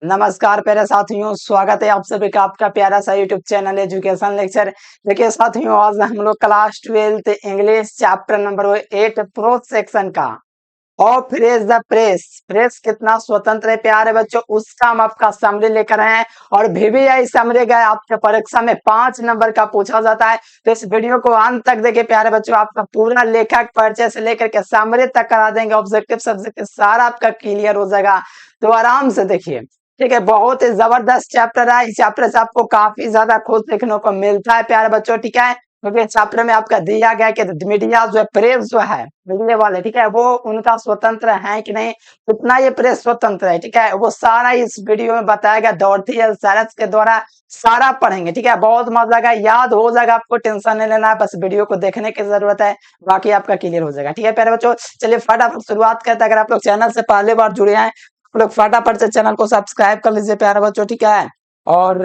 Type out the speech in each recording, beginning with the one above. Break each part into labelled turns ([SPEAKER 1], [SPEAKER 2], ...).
[SPEAKER 1] नमस्कार प्यारे साथियों, स्वागत है आप सभी का आपका प्यारा सा यूट्यूब चैनल एजुकेशन लेक्चर। देखिए साथियों, आज हम लोग class 12th English chapter number 8 pro section का और फ्रेज द प्रेस प्रेस कितना स्वतंत्र है प्यारे बच्चों, उसका हम आपका समरी लेकर आए हैं। और VVI समरी गए आपके परीक्षा में 5 नंबर का पूछा जाता है। तो इस वीडियो को अंत तक देखिए प्यारे बच्चों, आपका पूरा लेखक परिचय से लेकर के समरी तक करा देंगे। ऑब्जेक्टिव सब्जेक्ट सारा आपका क्लियर हो जाएगा, तो आराम से देखिए। ठीक है, बहुत ही जबरदस्त चैप्टर है। इस चैप्टर से आपको काफी ज्यादा खुद सीखने को मिलता है प्यारे बच्चों। ठीक है, क्योंकि चैप्टर में आपका दिया गया कि मीडिया जो है, प्रेस जो है मीडिया वाले, ठीक है, वो उनका स्वतंत्र है कि नहीं, कितना ये प्रेस स्वतंत्र है, ठीक है, वो सारा इस वीडियो में बताया गया। डॉर्थी एल सारस के द्वारा सारा पढ़ेंगे। ठीक है, बहुत मजा आएगा, याद हो जाएगा, आपको टेंशन नहीं लेना है, बस वीडियो को देखने की जरूरत है, बाकी आपका क्लियर हो जाएगा। ठीक है प्यारे बच्चों, चलिए फटाफट शुरुआत करते हैं। अगर आप लोग चैनल से पहले बार जुड़े हैं, आप लोग फटाफट से चैनल को सब्सक्राइब कर लीजिए प्यारे बच्चों। ठीक है, और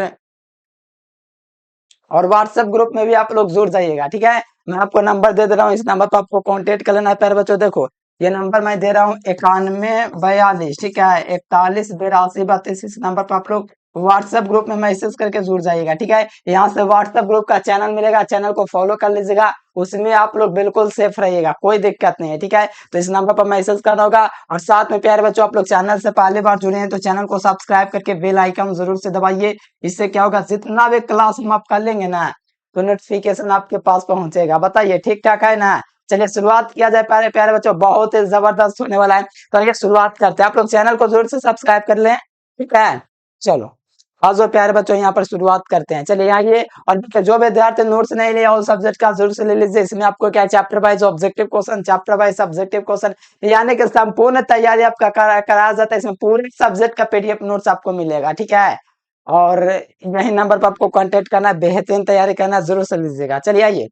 [SPEAKER 1] व्हाट्सएप ग्रुप में भी आप लोग जुड़ जाइएगा। ठीक है, मैं आपको नंबर दे रहा हूँ, इस नंबर पर आपको कांटेक्ट कर लेना है प्यारे बच्चों। देखो, ये नंबर मैं दे रहा हूँ 9142, ठीक है, 418232। इस नंबर पर आप लोग व्हाट्सएप ग्रुप में मैसेज करके जुड़ जाइएगा। ठीक है, यहाँ से व्हाट्सएप ग्रुप का चैनल मिलेगा, चैनल को फॉलो कर लीजिएगा, उसमें आप लोग बिल्कुल सेफ रहिएगा, कोई दिक्कत नहीं है। ठीक है, तो इस नंबर पर मैसेज करना होगा। और साथ में प्यारे बच्चों, आप लोग चैनल से पहली बार जुड़े हैं तो चैनल को सब्सक्राइब करके बेल आइकन जरूर से दबाइए। इससे क्या होगा, जितना भी क्लास हम आप कर लेंगे ना, तो नोटिफिकेशन आपके पास पहुंचेगा। बताइए ठीक ठाक है ना। चलिए शुरुआत किया जाए प्यारे प्यारे बच्चों, बहुत ही जबरदस्त होने वाला है। तो आइए शुरुआत करते हैं, आप लोग चैनल को जरूर से सब्सक्राइब कर लें। ठीक है, चलो आज जो प्यारे बच्चों यहाँ पर शुरुआत करते हैं। चलिए आइए, और देखिए जो विद्यार्थी नोट्स नहीं लिया ऑल सब्जेक्ट का जरूर से ले लीजिए। इसमें आपको क्या, chapter wise objective question, chapter wise subjective question, यानी कि संपूर्ण तैयारी आपका कराया जाता है। इसमें पूरे सब्जेक्ट का PDF नोट्स आपको मिलेगा। ठीक है, और यही नंबर पर आपको कांटेक्ट करना है, बेहतरीन तैयारी करना जरूर से लीजिएगा। चलिए आइए,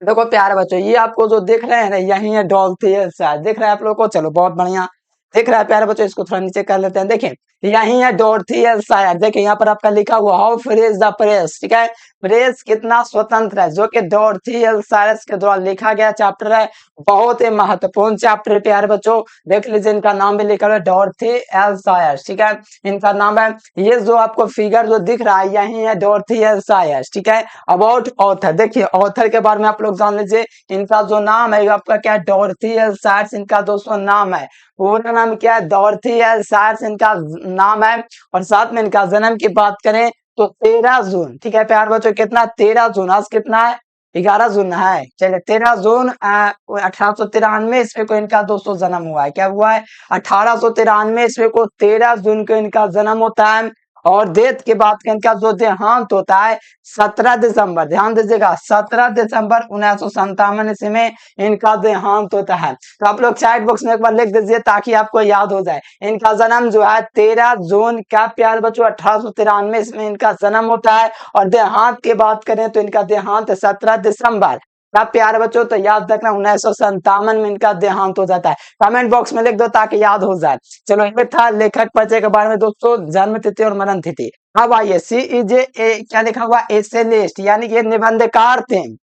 [SPEAKER 1] देखो प्यारे बच्चों, ये आपको जो देख रहे हैं ना, यही है डॉल्थियस, दिख रहा है आप लोगों को। चलो बहुत बढ़िया दिख रहा है प्यारे बच्चों, इसको थोड़ा नीचे कर लेते हैं। देखें, यही है डॉर्थियस शायर। देखिए यहाँ पर आपका लिखा हुआ how free is the press. ठीक है, प्रेस कितना स्वतंत्र है, जो कि डॉर्थियस शायर के द्वारा लिखा गया चैप्टर है। बहुत ही महत्वपूर्ण चैप्टर है प्यारे बच्चों। देख लीजिए, इनका नाम भी लिखा हुआ है, डॉर्थी एल शायर। ठीक है, इनका नाम है। ये जो आपको फिगर जो दिख रहा है, यही है डॉर्थी एल शायर। ठीक है, अबाउट ऑथर, देखिए ऑथर के बारे में आप लोग जान लीजिए। इनका जो नाम है आपका क्या है, डॉर्थी एल शायर, इनका दोस्तों नाम है। पूरा नाम क्या है, डॉर्थी एल शायर इनका नाम है। और साथ में इनका जन्म की बात करें तो 13 जून। ठीक है प्यार बच्चों, कितना, 13 जून, आज कितना है, 11 जून है। चलिए 13 जून 1893 ईस्वी को इनका दोस्तों जन्म हुआ है। क्या हुआ है, 1893 ईस्वी को 13 जून को इनका जन्म होता है। और डेथ की बात करें, इनका जो देहांत होता है 17 दिसंबर, ध्यान दीजिएगा, 17 दिसंबर 1957 ईस्वी में इनका देहांत होता है। तो आप लोग चैट बॉक्स में एक बार लिख दीजिए ताकि आपको याद हो जाए। इनका जन्म जो है 13 जून क्या प्यार बच्चों, 1893 में इनका जन्म होता है। और देहांत की बात करें तो इनका देहांत 17 दिसंबर क्या प्यार बच्चों, तो याद रखना 1957 में इनका देहांत हो जाता है। कमेंट बॉक्स में लिख दो ताकि याद हो जाए। चलो ये था लेखक परिचय के बारे में दोस्तों, जन्म तिथि और मरण तिथि। अब आइए, CEJ क्या लिखा हुआ, एसेलिस्ट, यानी कि ये निबंधकार थे।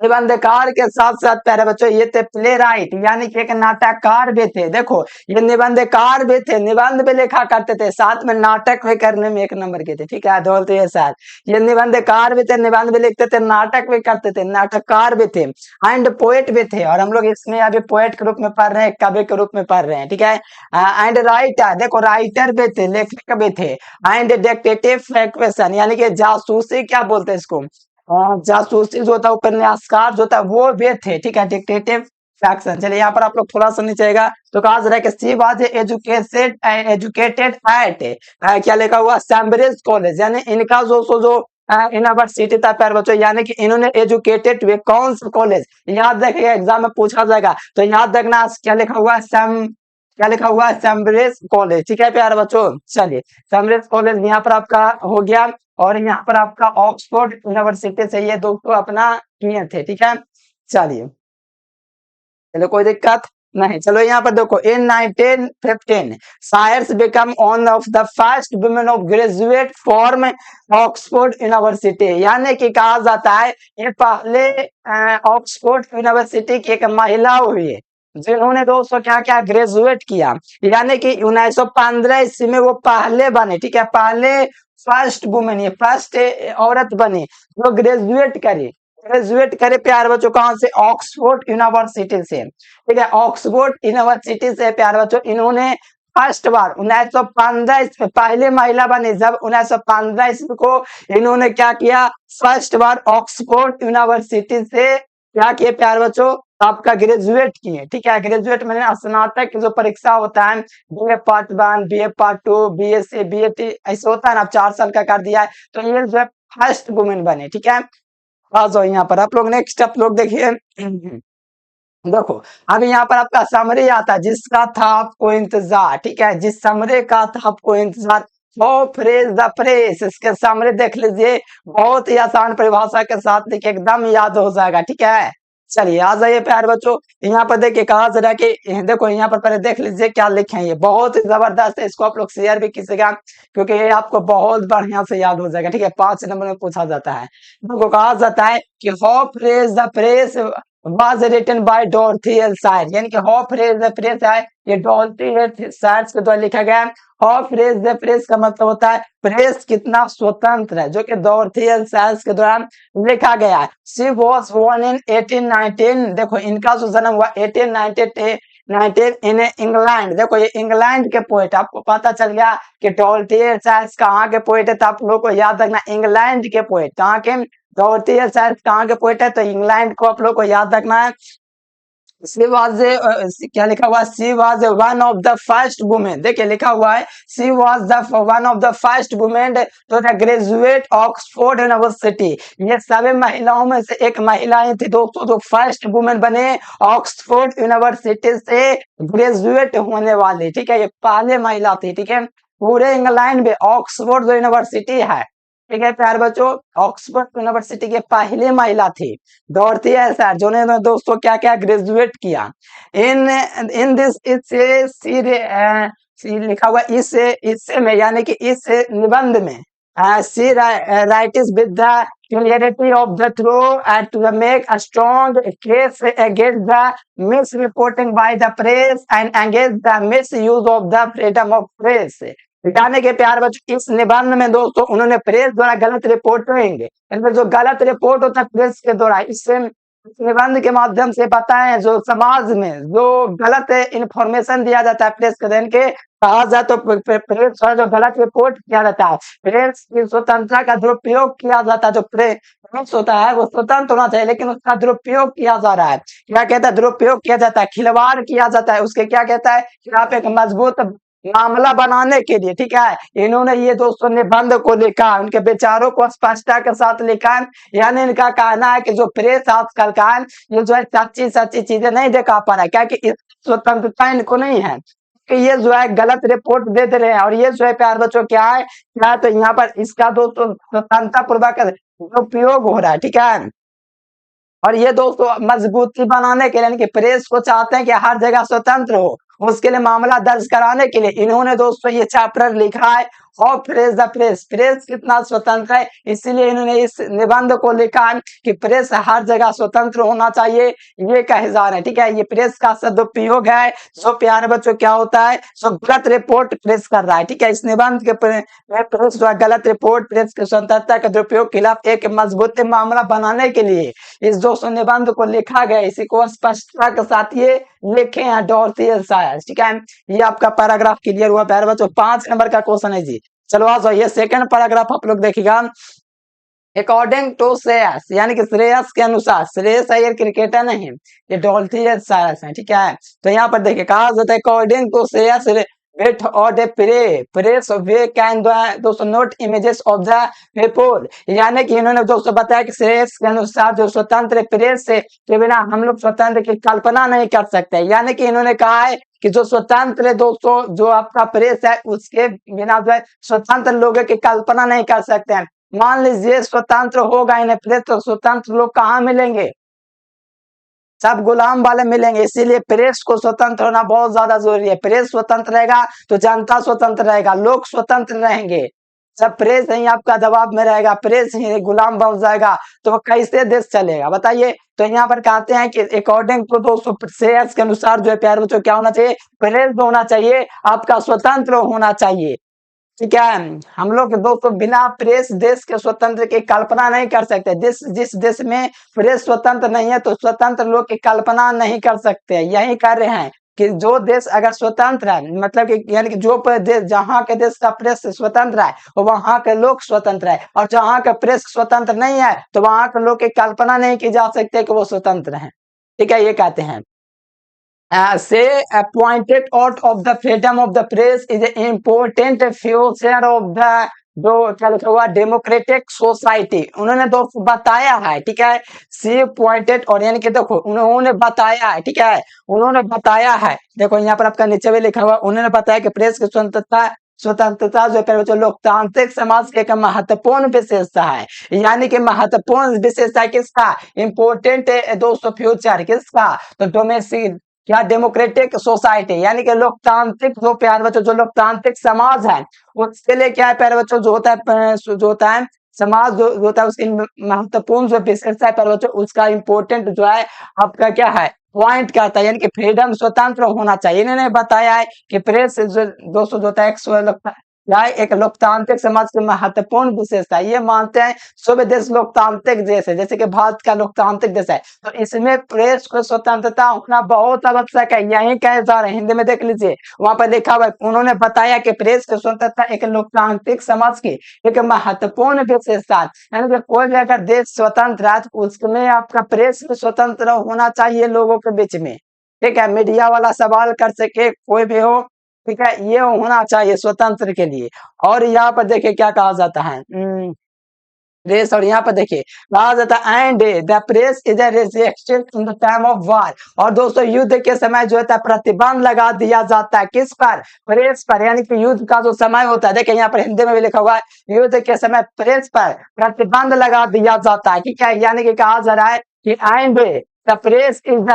[SPEAKER 1] निबंधकार के साथ साथ प्यारे बच्चों ये थे प्ले राइट, यानी कि एक नाटककार भी थे। देखो, ये निबंधकार भी थे, निबंध भी लिखा करते थे, साथ में नाटक भी करने में एक नंबर के थे। ठीक है, दौलत ये साथ, ये निबंधकार भी थे, निबंध भी लिखते थे, नाटक भी करते थे, नाटककार भी थे, एंड पोएट भी थे। और हम लोग इसमें अभी पोएट के रूप में पढ़ रहे हैं, कवि के रूप में पढ़ रहे हैं। ठीक है, एंड राइटर, देखो राइटर भी थे, लेखक भी थे, एंड डिटेक्टिव फैक्शन, यानी कि जासूसी क्या बोलते हैं इसको, जासूसी जो होता है, उपन्यासकार जो होता है, वो भी थे। ठीक है, डिटेक्टिव फैक्शन। चलिए यहाँ पर आप लोग थोड़ा सा नीचे आएगा तो कहा जा रहा है कि सी बात है, एजुकेटेड एजुकेटेड एट क्या लिखा हुआ, सैम्ब्रिज कॉलेज, यानी इनका जो यूनिवर्सिटी था प्यारे बच्चों, यानी कि इन्होंने एजुकेटेड हुए कौन सा कॉलेज, याद रखिएगा, एग्जाम में पूछा जाएगा तो याद रखना क्या लिखा हुआ है, क्या लिखा हुआ है, सैम्ब्रिज कॉलेज। ठीक है प्यारे बच्चों, चलिए सैम्ब्रिज कॉलेज यहाँ पर आपका हो गया। और यहाँ पर आपका ऑक्सफोर्ड यूनिवर्सिटी से ये दोस्तों अपना किए थे। ठीक है, चलिए, चलो कोई दिक्कत नहीं। चलो यहाँ पर देखो, इन 1915 सायर्स become one of the first women of graduate form Oxford university, यानी कि कहा जाता है ये पहले ऑक्सफोर्ड यूनिवर्सिटी की एक महिला हुई है। जिन्होंने दोस्तों क्या क्या ग्रेजुएट किया, यानी कि 1915 ईस्वी में वो पहले बने, ठीक है, पहले फर्स्ट वुमेन, ये फर्स्ट औरत बनी जो ग्रेजुएट करे प्यार बच्चों, कहां से? ऑक्सफोर्ड यूनिवर्सिटी से, ठीक है, ऑक्सफोर्ड यूनिवर्सिटी से प्यार बच्चों इन्होंने फर्स्ट बार 1915 ईस्वी पहले महिला बनी, जब 1915 ईस्वी को इन्होंने क्या किया, फर्स्ट बार ऑक्सफोर्ड यूनिवर्सिटी से क्या किए प्यार बच्चों, आपका ग्रेजुएट किए, ठीक है, ग्रेजुएट मैंने स्नातक जो परीक्षा होता है, BA part 1, BA part 2, BSc, BAT ऐसे होता है ना, अब 4 साल का कर दिया है, तो ये जो है फर्स्ट वुमेन बने, ठीक है। आ जाओ यहाँ पर आप लोग, नेक्स्ट आप लोग देखिए देखो, अब यहाँ पर आपका समरी आता है, जिसका था आपको इंतजार, ठीक है, जिस समरी का था आपको इंतजार, वो फ्रेज द फ्रेज, इसके समरी देख लीजिए, बहुत ही आसान परिभाषा के साथ देखिए एकदम याद हो जाएगा, ठीक है। चलिए आ जाइए प्यार बच्चों, यहाँ पर देखिए कहा जरा कि देखो यहाँ पर पहले देख लीजिए क्या लिखे हैं, ये बहुत ही जबरदस्त है, इसको आप लोग शेयर भी कीजिएगा क्योंकि ये आपको बहुत बढ़िया से याद हो जाएगा, ठीक है, 5 नंबर में पूछा जाता है। देखो कहा जाता है कि how phrase the phrase was written by Dorothy L. Sayers, यानी कि हाउ फ्रेज द फ्रेज है ये डॉल्टी सायर्स के द्वारा लिखा गया है। हाउ फ्रेज द फ्रेज का मतलब होता है प्रेस कितना स्वतंत्र है, जो कि डॉल्टी एल सायर्स के द्वारा लिखा गया है। शी वॉज बोर्न इन 1819, देखो इनका जो जन्म हुआ 1819 इन इंग्लैंड, देखो ये इंग्लैंड के पोएट, आपको पता चल गया कि डॉल्टी एल सायर्स कहाँ के पोएट है, तो आप लोगों को याद रखना इंग्लैंड के पोएट, कहाँ के? डॉल्टी एल सायर्स कहाँ के पोएट है, तो इंग्लैंड को आप लोग को याद रखना है। शी वाज क्या लिखा हुआ, she was one of the first women, देखिए लिखा हुआ है she was the one of the first women to the graduate Oxford University, ये सभी महिलाओं में से एक महिलाएं थी दोस्तों जो फर्स्ट वुमेन बने ऑक्सफोर्ड यूनिवर्सिटी से ग्रेजुएट होने वाली, ठीक है, ये पहले महिला थी, ठीक है, पूरे इंग्लैंड में ऑक्सफोर्ड जो यूनिवर्सिटी है, ठीक है प्यार बच्चों, ऑक्सफोर्ड यूनिवर्सिटी के पहले महिला थी डॉर्थी एल्सायर, जिन्होंने दोस्तों क्या क्या ग्रेजुएट किया। इन इन दिस सी लिखा हुआ इससे में, यानी कि इस निबंध में she writes with the clarity of the through and to make a strong case against the misreporting by the press and against the misuse of the freedom of press, दिखाने के प्यार बच्चों इस निबंध में दोस्तों उन्होंने press द्वारा गलत रिपोर्टिंग, इनमें जो गलत रिपोर्ट होता है प्रेस के द्वारा, इससे इस निबंध के माध्यम से बताएं जो समाज में जो गलत इंफॉर्मेशन दिया जाता है प्रेस के देन के, कहा जाए तो प्रेस द्वारा जो गलत रिपोर्ट किया जाता है, प्रेस की स्वतंत्रता का दुरुपयोग किया जाता है, जो प्रेस होता है वो स्वतंत्र होना चाहिए लेकिन उसका दुरुपयोग किया जा रहा है, क्या कहता है? दुरुपयोग किया जाता है, खिलवाड़ किया जाता है, उसके क्या कहता है कि आप एक मजबूत मामला बनाने के लिए, ठीक है, इन्होंने ये दोस्तों निबंध को लिखा, उनके विचारों को स्पष्टता के साथ लिखा, यानी इनका कहना है कि जो प्रेस आजकल का है ये जो है सच्ची सच्ची चीजें नहीं दिखा पा रहा है, क्या कि इस स्वतंत्रता इनको नहीं है कि ये जो है गलत रिपोर्ट दे दे रहे हैं, और ये जो है प्यार बच्चों क्या है, क्या तो यहाँ पर इसका दोस्तों स्वतंत्रता पूर्वक उपयोग हो रहा है, ठीक है, और ये दोस्तों मजबूती बनाने के लिए, यानी कि प्रेस को चाहते हैं कि हर जगह स्वतंत्र हो, उसके लिए मामला दर्ज कराने के लिए इन्होंने दोस्तों ये चैप्टर लिखा है और प्रेस द प्रेस, प्रेस कितना स्वतंत्र है, इसीलिए इन्होंने इस निबंध को लिखा है कि प्रेस हर जगह स्वतंत्र होना चाहिए, ये कहजान है, ठीक है, ये प्रेस का सदुपयोग है, जो प्यारे बच्चों क्या होता है जो गलत रिपोर्ट प्रेस कर रहा है, ठीक है, इस निबंध के प्रेस द्वारा गलत रिपोर्ट प्रेस की स्वतंत्रता के दुरुपयोग के खिलाफ एक मजबूत मामला बनाने के लिए इस दोस्तों निबंध को लिखा गया, इसी को स्पष्टता के साथ ये लिखे हैं डॉर्थी एल सायर्स, ठीक है, ये आपका पैराग्राफ क्लियर हुआ प्यारे बच्चों, 5 नंबर का क्वेश्चन है जी। चलो आ जाओ, ये सेकंड पैराग्राफ आप लोग देखिएगा, अकॉर्डिंग टू श्रेयस, यानी कि श्रेयस के अनुसार, श्रेयस अय्यर क्रिकेटर नहीं, ये डॉल्टी एल सायर्स है, ठीक है, तो यहाँ पर देखिए कहा जाता है अकॉर्डिंग टू श्रेयस वेट और दे प्रेस वे कैन दोस्तों note images of the people, यानी कि इन्होंने दोस्तों बताया कि श्रेयस के अनुसार जो स्वतंत्र प्रेस से के बिना हम लोग स्वतंत्र की कल्पना नहीं कर सकते, यानी कि इन्होंने कहा है कि जो स्वतंत्र दोस्तों जो आपका प्रेस है उसके बिना जो है स्वतंत्र लोगों की कल्पना नहीं कर सकते हैं। मान लीजिए स्वतंत्र होगा इन्हें प्रेस, तो स्वतंत्र लोग कहाँ मिलेंगे? सब गुलाम वाले मिलेंगे, इसीलिए प्रेस को स्वतंत्र होना बहुत ज्यादा जरूरी है, प्रेस स्वतंत्र रहेगा तो जनता स्वतंत्र रहेगा, लोग स्वतंत्र रहेंगे, जब प्रेस ही आपका दबाव में रहेगा, प्रेस ही गुलाम बन जाएगा, तो वो कैसे देश चलेगा बताइए। तो यहाँ पर कहते हैं कि अकॉर्डिंग टू दोस्तों शेयर्स के अनुसार जो है प्यारे बच्चों क्या होना चाहिए, प्रेस होना चाहिए, आपका स्वतंत्र होना चाहिए। ठीक है, हम लोग दोस्तों बिना प्रेस देश के स्वतंत्र की कल्पना नहीं कर सकते। जिस देश में प्रेस स्वतंत्र नहीं है तो स्वतंत्र लोग की कल्पना नहीं कर सकते। यही कर रहे हैं कि जो देश अगर स्वतंत्र है, मतलब कि यानी कि जो देश जहाँ के देश का प्रेस स्वतंत्र है वहां के लोग स्वतंत्र है, और जहाँ का प्रेस स्वतंत्र नहीं है तो वहां के लोग की कल्पना नहीं की जा सकती कि वो स्वतंत्र है। ठीक है, ये कहते हैं say a pointed out of the freedom of the press is an important feature of the जो क्या लिखा हुआ डेमोक्रेटिक सोसाइटी, उन्होंने तो बताया है। ठीक है, सी पॉइंटेड और यानी कि देखो उन्होंने बताया है। ठीक है, उन्होंने बताया है, देखो यहाँ पर आपका नीचे भी लिखा हुआ, उन्होंने बताया कि प्रेस की स्वतंत्रता जो है जो लोकतांत्रिक समाज की एक महत्वपूर्ण विशेषता है। यानी कि महत्वपूर्ण विशेषता किसका, इंपोर्टेंट दोस्तों फ्यूचर किसका, तो डोमेस्टिक क्या डेमोक्रेटिक सोसाइटी यानी कि लोकतांत्रिक जो प्यारे बच्चों जो लोकतांत्रिक समाज है उसके लिए क्या है प्यारे बच्चों जो होता है समाज जो होता है उसकी महत्वपूर्ण जो विशेषता है प्यारे बच्चों उसका इम्पोर्टेंट जो है आपका क्या है पॉइंट करता है, यानी कि फ्रीडम स्वतंत्र होना चाहिए। इन्होंने बताया है कि प्रेस जो दोस्तों जो होता है एक लोकतांत्रिक समाज की महत्वपूर्ण विशेषता। ये मानते हैं सभी देश लोकतांत्रिक देश है, जैसे कि भारत का लोकतांत्रिक देश है, तो इसमें प्रेस को स्वतंत्रता होना बहुत आवश्यक है। यही कहे जा रहे हैं, हिंदी में देख लीजिए वहां पर लिखा हुआ, उन्होंने बताया कि प्रेस की स्वतंत्रता एक लोकतांत्रिक समाज की एक महत्वपूर्ण विशेषता है। यानी कि कोई भी अगर देश स्वतंत्र है तो उसमें आपका प्रेस भी स्वतंत्र होना चाहिए लोगों के बीच में। ठीक है, मीडिया वाला सवाल कर सके कोई भी हो, ठीक है, ये होना चाहिए स्वतंत्र के लिए। और यहाँ पर देखिए क्या कहा जाता है प्रेस, और यहाँ पर देखिए कहा जाता है and the press is restricted in the time of war. और दोस्तों युद्ध के समय जो होता है प्रतिबंध लगा दिया जाता है किस पर, प्रेस पर। यानी कि युद्ध का जो समय होता है, देखिए यहाँ पर हिंदी में भी लिखा हुआ है युद्ध के समय प्रेस पर प्रतिबंध लगा दिया जाता है। ठीक है, यानी कि कहा जा रहा है कि एंड द प्रेस इज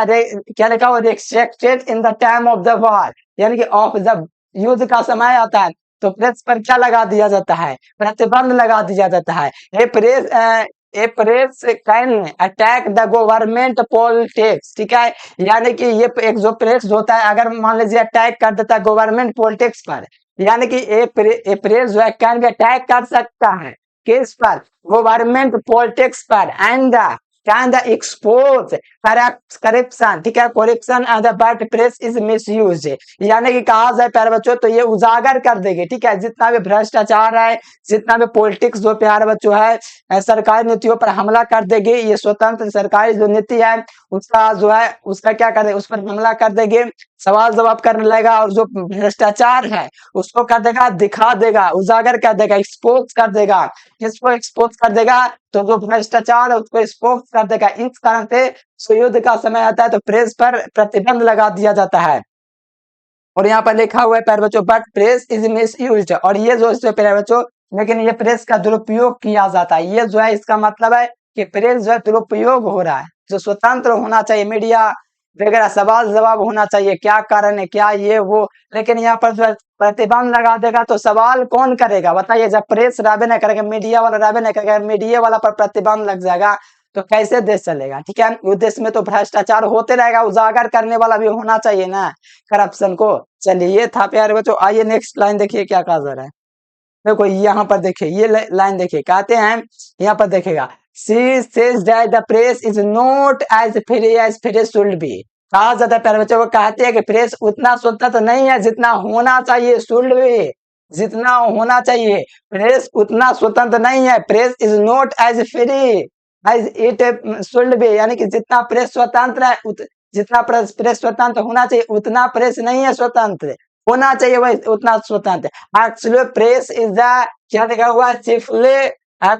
[SPEAKER 1] क्या लिखा हुआ restricted in the time of the war, यानी कि ऑफ जब युद्ध का समय आता है तो प्रेस पर क्या लगा दिया जाता है, प्रतिबंध लगा दिया जाता है। A press can attack the government politics. ठीक है, यानी कि ये एक जो प्रेस होता है अगर मान लीजिए अटैक कर देता है गवर्नमेंट पॉलिटिक्स पर, यानी कि ए प्रेस जो है कैन भी अटैक कर सकता है किस पर, गवर्नमेंट पॉलिटिक्स पर, and can the expose corruption. ठीक है, corruption and the but press is misuse, यानी कि कहा जाए प्यारे बच्चों तो ये उजागर कर देगी। ठीक है, जितना भी भ्रष्टाचार है, जितना भी पॉलिटिक्स जो प्यारे बच्चों है सरकारी नीतियों पर हमला कर देगी। ये स्वतंत्र सरकारी जो नीति है उसका जो है उसका क्या कर देगी, उस पर हमला कर देगी, सवाल जवाब करने लगेगा, और जो भ्रष्टाचार है उसको कर देगा, दिखा देगा, उजागर कर देगा, एक्सपोज कर देगा। किसको एक्सपोज कर देगा, तो जो भ्रष्टाचार है उसको एक्सपोज कर देगा। इस कारण से युद्ध का समय आता है तो प्रेस पर प्रतिबंध लगा दिया जाता है। और यहाँ पर लिखा हुआ है प्यारे बच्चों बट प्रेस इज मिसयूज्ड, और ये जो इससे प्यारे बच्चों लेकिन ये प्रेस का दुरुपयोग किया जाता है। ये जो है इसका मतलब है कि प्रेस जो है दुरुपयोग हो रहा है। जो स्वतंत्र होना चाहिए मीडिया वगैरह सवाल जवाब होना चाहिए, क्या कारण है क्या ये वो, लेकिन यहाँ पर जो है प्रतिबंध लगा देगा तो सवाल कौन करेगा बताइए। जब प्रेस राबे नहीं करेगा, मीडिया वाला राबे नहीं करेगा, मीडिया वाला पर प्रतिबंध लग जाएगा तो कैसे देश चलेगा। ठीक है, उस देश में तो भ्रष्टाचार होते रहेगा, उजागर करने वाला भी होना चाहिए ना करप्शन को। चलिए ये था प्यारे बच्चों, आइए नेक्स्ट लाइन देखिए क्या कहा जा रहा है। देखो यहाँ पर देखिए ये लाइन देखिए कहते हैं, यहाँ पर देखिएगा she says that the press is not as free should be. कहा जाता है प्यारे बच्चों को कहते हैं कि प्रेस उतना स्वतंत्र नहीं है जितना होना चाहिए, शुड बी जितना होना चाहिए, प्रेस उतना स्वतंत्र नहीं है। Press is not as free as it should be, यानी कि जितना प्रेस स्वतंत्र है जितना प्रेस स्वतंत्र होना चाहिए उतना प्रेस नहीं है स्वतंत्र, होना चाहिए वही उतना स्वतंत्र। एक्चुअली प्रेस इज द क्या लिखा हुआ चिफली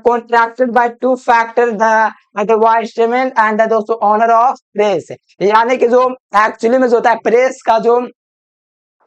[SPEAKER 1] contracted by two factors, the advertisement and the दोस्तों ऑनर ऑफ प्रेस। यानी कि जो एक्चुअली में जो होता है प्रेस का जो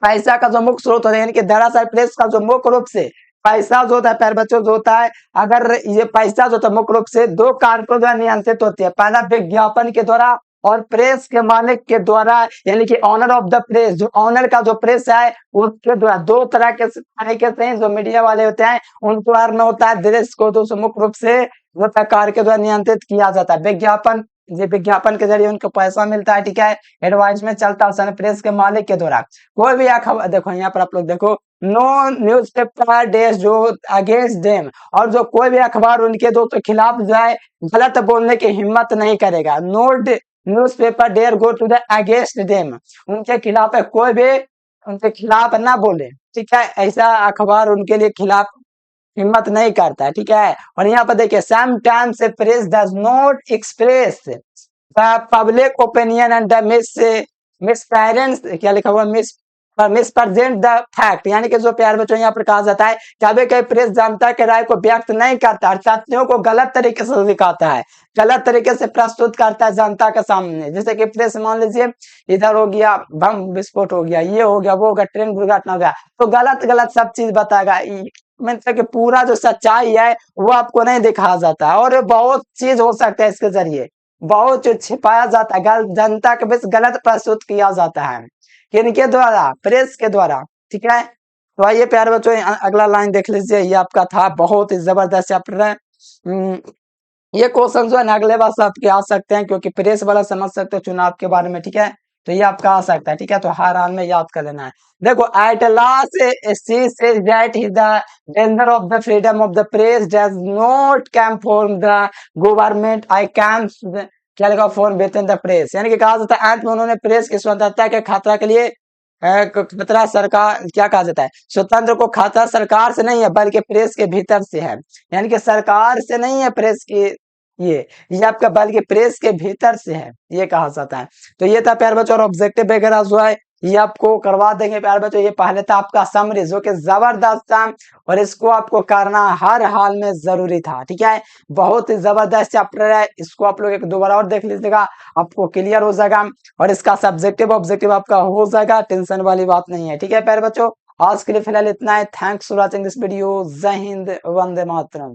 [SPEAKER 1] पैसा का जो मुख्य स्रोत होता है, यानी कि दरअसल प्रेस का जो मुख्य रूप से पैसा जो होता है प्यारे बच्चों जो होता है, अगर ये पैसा जो होता है मुख्य रूप से दो कारकों द्वारा नियंत्रित होती है। पहला विज्ञापन के द्वारा और प्रेस के मालिक के द्वारा, यानी कि ऑनर ऑफ द प्रेस, जो ऑनर का जो प्रेस है उसके द्वारा, दो तरह के तरीके से जो मीडिया वाले होते हैं उन द्वारा में होता है, दृश्य को तो मुख्य रूप से वो सरकार के द्वारा नियंत्रित किया जाता है। विज्ञापन, ये विज्ञापन के जरिए उनको पैसा मिलता है, ठीक है। एडवर्टाइजमेंट चलता है प्रेस के मालिक के द्वारा। कोई भी खबर देखो, यहाँ पर आप लोग देखो, नो न्यूज़पेपर डेज जो अगेंस्ट देम, और जो कोई भी अखबार उनके दोस्तों के खिलाफ जो है गलत बोलने की हिम्मत नहीं करेगा। No newspaper dare go to the against them, उनके खिलाफ है, कोई भी उनके खिलाफ ना बोले, ठीक है। ऐसा अखबार उनके लिए खिलाफ हिम्मत नहीं करता है, ठीक है। और यहाँ पर देखिए, sometimes press does not express the public opinion and the miss parents, क्या लिखा हुआ, मिस प्रेजेंट द फैक्ट, यानी कि जो प्यार बच्चों यहाँ पर कहा जाता है, कभी कभी प्रेस जनता के राय को व्यक्त नहीं करता, तथ्यों को गलत तरीके से दिखाता है, गलत तरीके से प्रस्तुत करता है जनता के सामने। जैसे कि प्रेस मान लीजिए इधर हो गया बम विस्फोट हो गया, ये हो गया, वो हो गया, ट्रेन दुर्घटना हो गया, तो गलत गलत सब चीज बताएगा। मतलब कि पूरा जो सच्चाई है वो आपको नहीं दिखाया जाता है, और बहुत चीज हो सकता है इसके जरिए, बहुत चीज छिपाया जाता है, जनता के बीच गलत प्रस्तुत किया जाता है, किनके द्वारा, प्रेस के द्वारा, ठीक है। तो आइए प्यारे बच्चों, अगला लाइन देख लीजिए, ये आपका था, बहुत ही जबरदस्त चैप्टर है। ये क्वेश्चन जो है ना अगले बार से आपके आ सकते हैं, क्योंकि प्रेस वाला समझ सकते हो चुनाव के बारे में, ठीक है। तो ये आपका आ सकता है, ठीक है। तो हर हाल में याद कर लेना है। देखो, at last she says that he the danger of the freedom of the press does not come from the government, I come, क्या लिखा, for within the press, यानी कि कहा जाता है अंत में उन्होंने प्रेस की स्वतंत्रता के खतरा के लिए खतरा सरकार, क्या कहा जाता है, स्वतंत्र को खतरा सरकार से नहीं है बल्कि प्रेस के भीतर से है, यानी कि सरकार से नहीं है प्रेस की, ये आपका बल्कि प्रेस के भीतर से है, ये कहा जाता है। तो ये था प्यारे बच्चों, और ऑब्जेक्टिव वगैरह जो है ये आपको करवा देंगे प्यारे बच्चों। ये पहले था आपका समरी जो कि जबरदस्त था, और इसको आपको करना हर हाल में जरूरी था, ठीक है। बहुत ही जबरदस्त चैप्टर है, इसको आप लोग एक दो बार और देख लीजिएगा, आपको क्लियर हो जाएगा, और इसका सब्जेक्टिव ऑब्जेक्टिव आपका हो जाएगा, टेंशन वाली बात नहीं है, ठीक है प्यारे बच्चों। आज के लिए फिलहाल इतना है। Thanks for watching this video. जय हिंद, वंदे मातरम।